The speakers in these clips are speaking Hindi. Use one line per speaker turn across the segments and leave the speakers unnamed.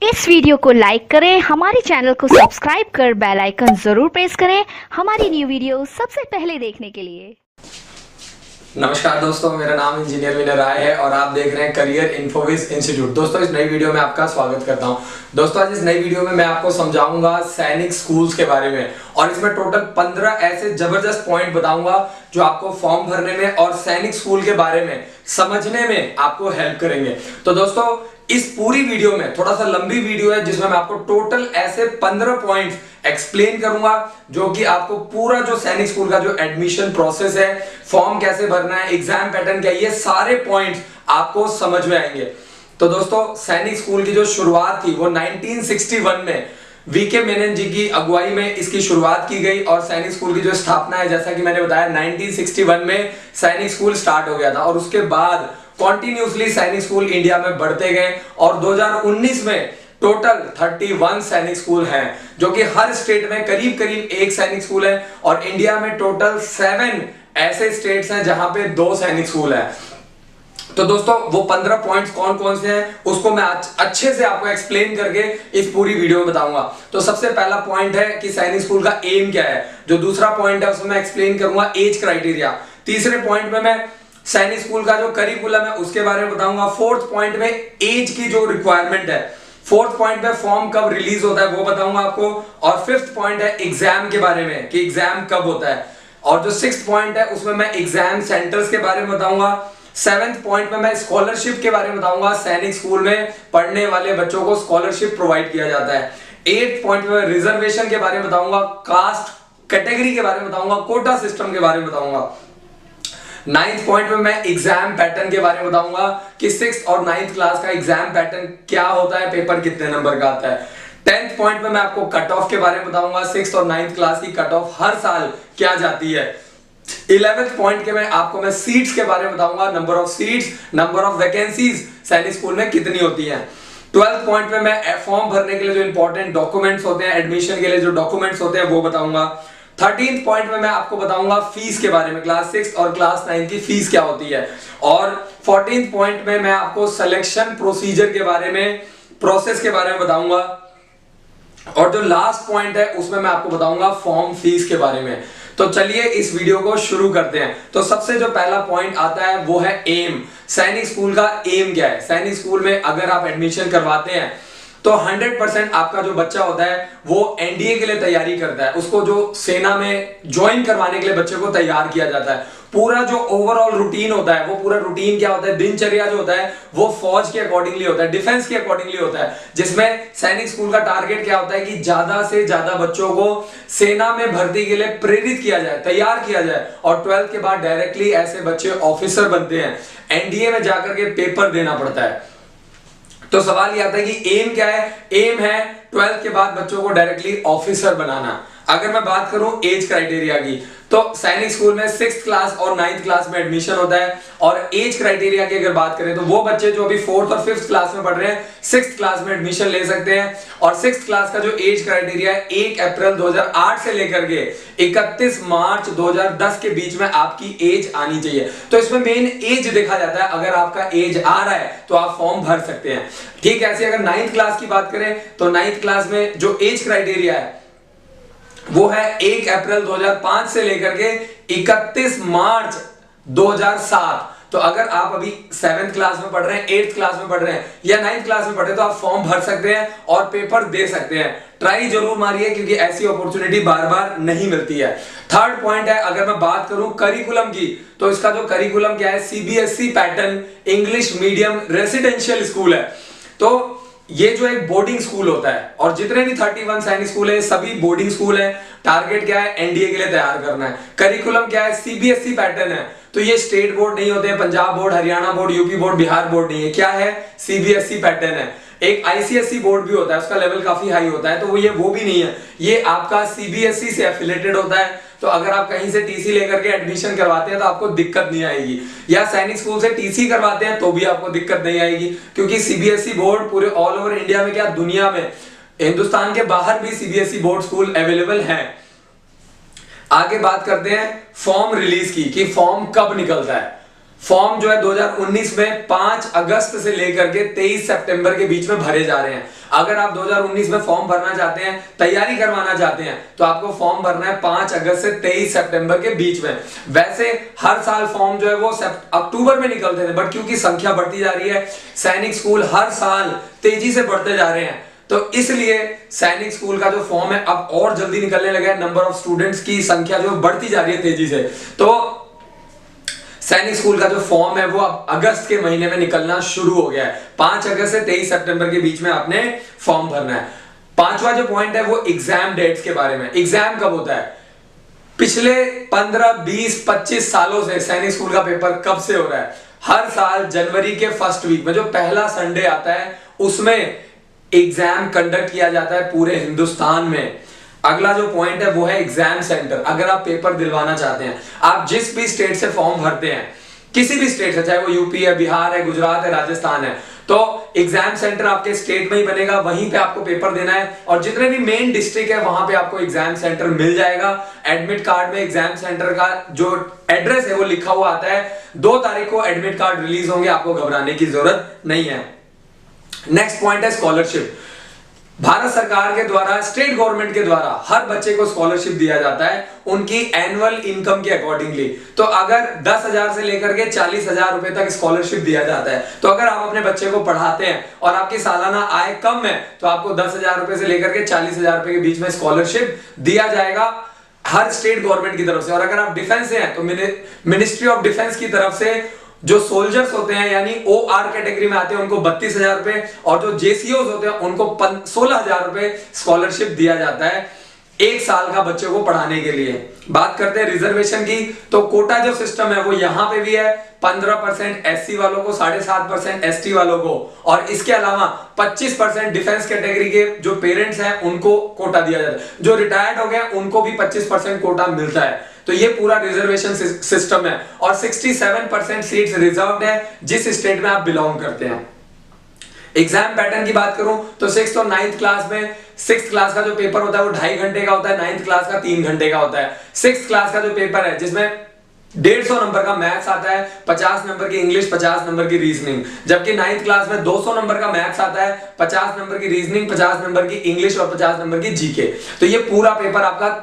इस वीडियो को लाइक करें, हमारे चैनल को सब्सक्राइब कर बेल आइकन जरूर प्रेस करें हमारी न्यू वीडियो सबसे पहले देखने के लिए।
नमस्कार दोस्तों, मेरा नाम इंजीनियर विनय राय है और आप देख रहे हैं करियर इन्फोविस इंस्टीट्यूट। दोस्तों, इस नई वीडियो में आपका स्वागत करता हूं। दोस्तों, आज इस नई वीडियो में मैं आपको समझाऊंगा सैनिक स्कूल्स के बारे में और इसमें टोटल 15 ऐसे जबरदस्त पॉइंट बताऊंगा जो आपको फॉर्म भरने में और सैनिक स्कूल के बारे में समझने में आपको हेल्प करेंगे। तो दोस्तों, इस पूरी वीडियो में, थोड़ा सा लंबी वीडियो है जिसमें मैं आपको टोटल ऐसे 15 पॉइंट्स एक्सप्लेन करूंगा जो कि आपको पूरा जो सैनिक स्कूल का जो एडमिशन प्रोसेस है, फॉर्म कैसे भरना है, एग्जाम पैटर्न क्या है, ये सारे पॉइंट्स आपको समझ में आएंगे। तो दोस्तों, सैनिक स्कूल की जो शुरुआत थी वो 1961 में वीके मेनन जी की अगुवाई में इसकी शुरुआत की गई और सैनिक स्कूल की जो स्थापना है, जैसा कि मैंने बताया, 1961 में सैनिक स्कूल स्टार्ट हो गया था और उसके बाद कॉन्टिन्यूसली सैनिक स्कूल इंडिया में बढ़ते गए और 2019 में टोटल 31 सैनिक स्कूल हैं, जो कि हर स्टेट में करीब करीब एक सैनिक स्कूल है और इंडिया में टोटल 7 ऐसे स्टेट्स हैं जहां पे 2 सैनिक स्कूल है। तो दोस्तों, वो 15 पॉइंट्स कौन कौन से हैं उसको मैं अच्छे से आपको एक्सप्लेन करके इस पूरी वीडियो में बताऊंगा। तो सबसे पहला पॉइंट है कि सैनिक स्कूल का एम क्या है। जो दूसरा पॉइंट है उसमें मैं एक्सप्लेन करूंगा एज क्राइटेरिया। तीसरे पॉइंट में मैं सैनिक स्कूल का जो करिकुलम है उसके बारे में बताऊंगा। फोर्थ पॉइंट में एज की जो रिक्वायरमेंट है। फोर्थ पॉइंट में फॉर्म कब रिलीज होता है वो बताऊंगा आपको। और फिफ्थ पॉइंट है एग्जाम के बारे में कि एग्जाम कब होता है। और जो सिक्स्थ पॉइंट है उसमें मैं एग्जाम सेंटर्स के बारे में बताऊंगा। सेवेंथ पॉइंट में मैं स्कॉलरशिप के बारे में बताऊंगा। सैनिक स्कूल में पढ़ने वाले बच्चों को स्कॉलरशिप प्रोवाइड किया जाता है। एट्थ पॉइंट में रिजर्वेशन के बारे में बताऊंगा। कास्ट कैटेगरी के बारे में बताऊंगा। कोटा सिस्टम के बारे में बताऊंगा। नाइन्थ पॉइंट में मैं एग्जाम पैटर्न के बारे में बताऊंगा कि 6th और 9th क्लास का एग्जाम पैटर्न क्या होता है, पेपर कितने नंबर का आता है। 10th पॉइंट में मैं आपको कट ऑफ के बारे में बताऊंगा। 6th और 9th क्लास की कट ऑफ हर साल क्या जाती है। 11th पॉइंट के मैं आपको सीट्स के बारे में बताऊंगा। Number of seats, number of vacancies सैनिक स्कूल में कितनी होती हैं। 12th पॉइंट में मैं फॉर्म भरने के लिए जो इंपॉर्टेंट डॉक्यूमेंट्स होते हैं, एडमिशन के लिए जो डॉक्यूमेंट्स होते हैं वो बताऊंगा। 13th पॉइंट में मैं आपको बताऊंगा फीस के बारे में, क्लास 6 और क्लास 9 की फीस क्या होती है। और 14th पॉइंट में मैं आपको सिलेक्शन प्रोसीजर के बारे में, प्रोसेस के बारे में बताऊंगा। और जो लास्ट पॉइंट है उसमें मैं आपको बताऊंगा फॉर्म फीस के बारे में। तो चलिए इस वीडियो को शुरू करते हैं। तो सबसे जो पहला पॉइंट आता है वो है एम। सैनिक स्कूल का एम क्या है। सैनिक स्कूल में अगर आप एडमिशन करवाते हैं तो 100% आपका जो बच्चा होता है वो एनडीए के लिए तैयारी करता है। उसको जो सेना में ज्वाइन करवाने के लिए बच्चे को तैयार किया जाता है। पूरा जो ओवरऑल रूटीन होता है, वो पूरा रूटीन क्या होता है, दिनचर्या जो होता है वो फौज के अकॉर्डिंगली होता है, डिफेंस के अकॉर्डिंगली होता है। जिसमें सैनिक स्कूल का टारगेट क्या होता है कि ज्यादा से ज्यादा बच्चों को सेना में भर्ती के लिए प्रेरित किया जाए, तैयार किया जाए और 12th के बाद डायरेक्टली ऐसे बच्चे ऑफिसर बनते हैं। एनडीए में जाकर के पेपर देना पड़ता है। तो सवाल ये आता है कि एम क्या है। एम है 12th के बाद बच्चों को डायरेक्टली ऑफिसर बनाना। अगर मैं बात करूं एज क्राइटेरिया की, तो सैनिक स्कूल में 6th क्लास और 9th क्लास में एडमिशन होता है। और एज क्राइटेरिया की अगर बात करें तो वो बच्चे जो अभी 4th और 5th क्लास में पढ़ रहे हैं 6th क्लास में एडमिशन ले सकते हैं। और 6th क्लास का जो एज क्राइटेरिया है 1 अप्रैल 2008 से लेकर के 31 मार्च 2010 के बीच में आपकी एज आनी चाहिए। तो इसमें मेन एज देखा जाता है। अगर आपका एज आ रहा है तो आप फॉर्म भर सकते हैं। ठीक है, ऐसे अगर 9th क्लास की बात करें तो 9th क्लास में जो एज क्राइटेरिया है वो है 1 अप्रैल 2005 से लेकर के 31 मार्च 2007। तो अगर आप अभी 7th क्लास में पढ़ रहे हैं, 8th क्लास में पढ़ रहे हैं या 9th क्लास में पढ़ रहे हैं तो आप फॉर्म भर सकते हैं और पेपर दे सकते हैं। ट्राई जरूर मारिए क्योंकि ऐसी अपॉर्चुनिटी बार बार नहीं मिलती है। थर्ड पॉइंट है, अगर मैं बात करूं करिकुलम की, तो इसका जो करिकुलम क्या है, CBSE pattern English medium residential school है। तो ये जो एक बोर्डिंग स्कूल होता है और जितने भी 31 सैनिक स्कूल है सभी बोर्डिंग स्कूल है। टारगेट क्या है, एनडीए के लिए तैयार करना है। करिकुलम क्या है, सीबीएसई पैटर्न है। तो ये स्टेट बोर्ड नहीं होते हैं, Punjab board, Haryana board, UP board, Bihar board नहीं है। क्या है, सीबीएसई पैटर्न है। एक आईसीएसई बोर्ड भी होता है, उसका लेवल काफी हाई होता है, तो वो भी नहीं है। ये आपका सीबीएसई से एफिलेटेड होता है। तो अगर आप कहीं से टीसी लेकर के एडमिशन करवाते हैं तो आपको दिक्कत नहीं आएगी, या सैनिक स्कूल से टीसी करवाते हैं तो भी आपको दिक्कत नहीं आएगी, क्योंकि सीबीएसई बोर्ड पूरे ऑल ओवर इंडिया में, क्या दुनिया में, हिंदुस्तान के बाहर भी सीबीएसई बोर्ड स्कूल अवेलेबल है। आगे बात करते हैं फॉर्म रिलीज की कि फॉर्म कब निकलता है। फॉर्म जो है 2019 में 5 अगस्त से लेकर के 23 सितंबर के बीच में भरे जा रहे हैं। अगर आप 2019 में फॉर्म भरना चाहते हैं, तैयारी करवाना चाहते हैं, तो आपको फॉर्म भरना है 5 अगस्त से 23 सितंबर के बीच में। वैसे हर साल फॉर्म जो है वो अक्टूबर में निकलते थे, बट क्योंकि संख्या बढ़ती जा रही है, सैनिक स्कूल हर साल तेजी से बढ़ते जा रहे हैं, तो इसलिए सैनिक स्कूल का जो फॉर्म है अब और जल्दी निकलने लगा है। नंबर ऑफ स्टूडेंट्स की संख्या जो बढ़ती जा रही है तेजी से, तो सैनिक स्कूल का जो फॉर्म है वो अब अगस्त के महीने में निकलना शुरू हो गया है। 5 अगस्त से 23 सितंबर के बीच में आपने फॉर्म भरना है। पांचवा जो पॉइंट है वो एग्जाम डेट्स के बारे में। एग्जाम कब होता है? पिछले 15, 20, 25 सालों से सैनिक स्कूल का पेपर कब से हो रहा है? हर साल जनवरी के फर्स्ट वीक में जो पहला संडे आता है उसमें एग्जाम कंडक्ट किया जाता है पूरे हिंदुस्तान में। अगला जो पॉइंट है वो है एग्जाम सेंटर। अगर आप पेपर दिलवाना चाहते हैं, आप जिस भी स्टेट से फॉर्म भरते हैं, किसी भी स्टेट से, चाहे वो यूपी है, बिहार है, गुजरात है, राजस्थान है, तो एग्जाम सेंटर आपके स्टेट में ही बनेगा, वहीं पे आपको पेपर देना है। और जितने भी मेन डिस्ट्रिक्ट है वहां पे आपको एग्जाम सेंटर मिल जाएगा। एडमिट कार्ड में एग्जाम सेंटर का जो एड्रेस है वो लिखा हुआ आता है। 2 तारीख को एडमिट कार्ड रिलीज होंगे, आपको घबराने की जरूरत नहीं है। नेक्स्ट पॉइंट है स्कॉलरशिप। भारत सरकार के द्वारा, स्टेट गवर्नमेंट के द्वारा हर बच्चे को स्कॉलरशिप दिया जाता है उनकी एनुअल इनकम के अकॉर्डिंगली। तो अगर 10,000 से लेकर के 40,000 रुपए तक स्कॉलरशिप दिया जाता है, तो अगर आप अपने बच्चे को पढ़ाते हैं और आपकी सालाना आय कम है, तो आपको 10,000 रुपए से लेकर के 40,000 रुपए के बीच में स्कॉलरशिप दिया जाएगा हर स्टेट गवर्नमेंट की तरफ से। और अगर आप डिफेंस से हैं तो मिनिस्ट्री ऑफ डिफेंस की तरफ से जो सोल्जर्स होते हैं यानी OR कैटेगरी में आते हैं उनको 32,000 रुपए, और जो JCOs होते हैं उनको 16,000 रुपए स्कॉलरशिप दिया जाता है 1 साल का बच्चे को पढ़ाने के लिए। बात करते हैं रिजर्वेशन की, तो कोटा जो सिस्टम है वो यहां पे भी है। 15% SC वालों को, 7.5% ST वालों को, और इसके अलावा 25% डिफेंस कैटेगरी के जो पेरेंट्स हैं उनको कोटा दिया जाता है। जो रिटायर्ड हो गए उनको भी 25% कोटा मिलता है। तो ये पूरा रिजर्वेशन सिस्टम है। और 67% सीट्स रिजर्व्ड है जिस स्टेट में आप बिलोंग करते हैं। एग्जाम पैटर्न की बात करूं तो 6th और 9th क्लास में 6th क्लास का जो पेपर होता है वो 2.5 घंटे का होता है, 9th क्लास का 3 घंटे का होता है। 6th क्लास का जो पेपर है जिसमें 150 नंबर का मैथ्स आता है, 50 नंबर की इंग्लिश, 50 नंबर की रीजनिंग, जबकि 9th क्लास में 200 नंबर का मैथ्स आता है, 50 नंबर की रीजनिंग, 50 नंबर की इंग्लिश और 50 नंबर की जीके। तो ये पूरा पेपर आपका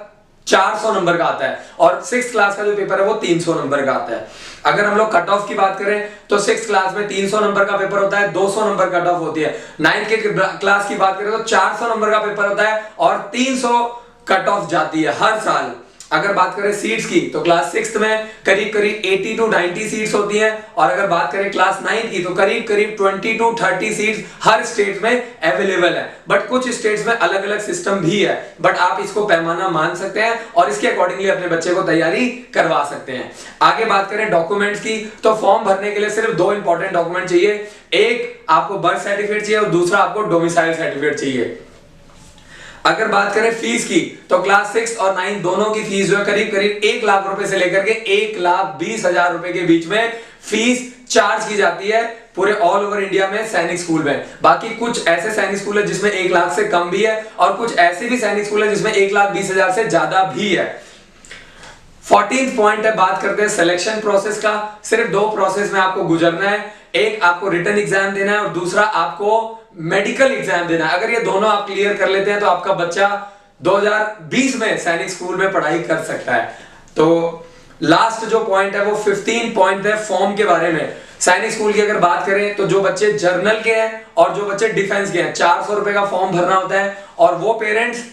400 नंबर का आता है। और 6th क्लास का जो पेपर है वो 300 नंबर का आता है। अगर हम लोग कट ऑफ की बात करें तो 6th क्लास में 300 नंबर का पेपर होता है, 200 नंबर कट ऑफ होती है। 9th के क्लास की बात करें तो 400 नंबर का पेपर होता है और 300 कट ऑफ जाती है हर साल। अगर बात करें सीट्स की तो क्लास 6th में करीब करीब 80 to 90 सीट्स होती हैं, और अगर बात करें क्लास 9th की तो करीब करीब 20 to 30 सीट्स हर स्टेट में अवेलेबल है। बट कुछ स्टेट्स में अलग अलग सिस्टम भी है, बट आप इसको पैमाना मान सकते हैं और इसके अकॉर्डिंगली अपने बच्चे को तैयारी करवा सकते हैं। आगे बात करें डॉक्यूमेंट्स की तो फॉर्म भरने के लिए सिर्फ 2 इंपॉर्टेंट डॉक्यूमेंट चाहिए। एक आपको बर्थ सर्टिफिकेट चाहिए और दूसरा आपको डोमिसाइल सर्टिफिकेट चाहिए। अगर बात करें फीस की तो क्लास 6 और 9 दोनों की फीस जो है करीब करीब 1 लाख रुपए से लेकर के 1,20,000 रुपए के बीच में फीस चार्ज की जाती है पूरे ऑल ओवर इंडिया में सैनिक स्कूल में। बाकी कुछ ऐसे सैनिक स्कूल है जिसमें 1 लाख से कम भी है, और कुछ ऐसे भी सैनिक स्कूल है जिसमें 1,20,000 से ज्यादा भी है। 14th पॉइंट है, बात करते हैं सिलेक्शन प्रोसेस का। सिर्फ 2 प्रोसेस में आपको गुजरना है, एक आपको रिटन एग्जाम देना है और दूसरा आपको मेडिकल एग्जाम देना है। अगर ये दोनों आप क्लियर कर लेते हैं तो आपका बच्चा 2020 में सैनिक स्कूल में पढ़ाई कर सकता है। तो लास्ट जो पॉइंट है वो 15 पॉइंट है फॉर्म के बारे में। सैनिक स्कूल की अगर बात करें तो जो बच्चे जर्नल के हैं और जो बच्चे डिफेंस के हैं 400 रुपए का फॉर्म भरना होता है, और वो पेरेंट्स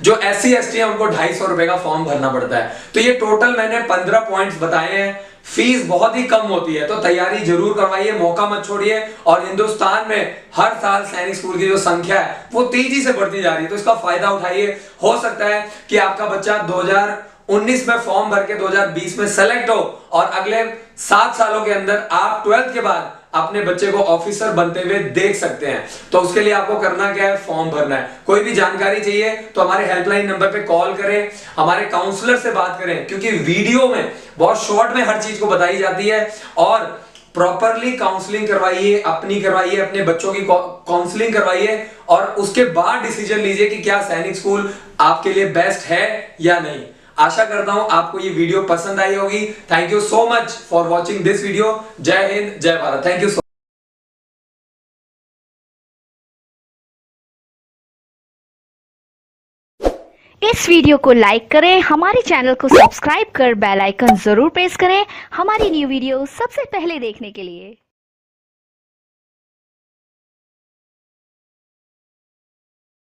जो SC ST है उनको 250 रुपए का फॉर्म भरना पड़ता है। तो ये टोटल मैंने 15 पॉइंट्स बताए हैं। फीस बहुत ही कम होती है, तो तैयारी जरूर करवाइए, मौका मत छोड़िए। और हिंदुस्तान में हर साल सैनिक स्कूल की जो संख्या है वो तेजी से बढ़ती जा रही है, तो इसका फायदा उठाइए। हो सकता है कि आपका बच्चा 2019 में फॉर्म भर के 2020 में सेलेक्ट हो और अगले 7 सालों के अंदर आप 12th के बाद अपने बच्चे को ऑफिसर बनते हुए देख सकते हैं। तो उसके लिए आपको करना क्या है, फॉर्म भरना है। कोई भी जानकारी चाहिए तो हमारे हेल्पलाइन नंबर पे कॉल करें, हमारे काउंसलर से बात करें, क्योंकि वीडियो में बहुत शॉर्ट में हर चीज को बताई जाती है। और प्रॉपरली काउंसलिंग करवाइए, अपने बच्चों की काउंसलिंग करवाइए, और उसके बाद डिसीजन लीजिए कि क्या सैनिक स्कूल आपके लिए बेस्ट है या नहीं। आशा करता हूं आपको ये वीडियो पसंद आई होगी। Thank you so much for watching this video. जय हिंद, जय भारत। Thank you.
इस वीडियो को लाइक करें, हमारे चैनल को सब्सक्राइब कर बेल आइकन जरूर प्रेस करें हमारी न्यू वीडियो सबसे पहले देखने के लिए।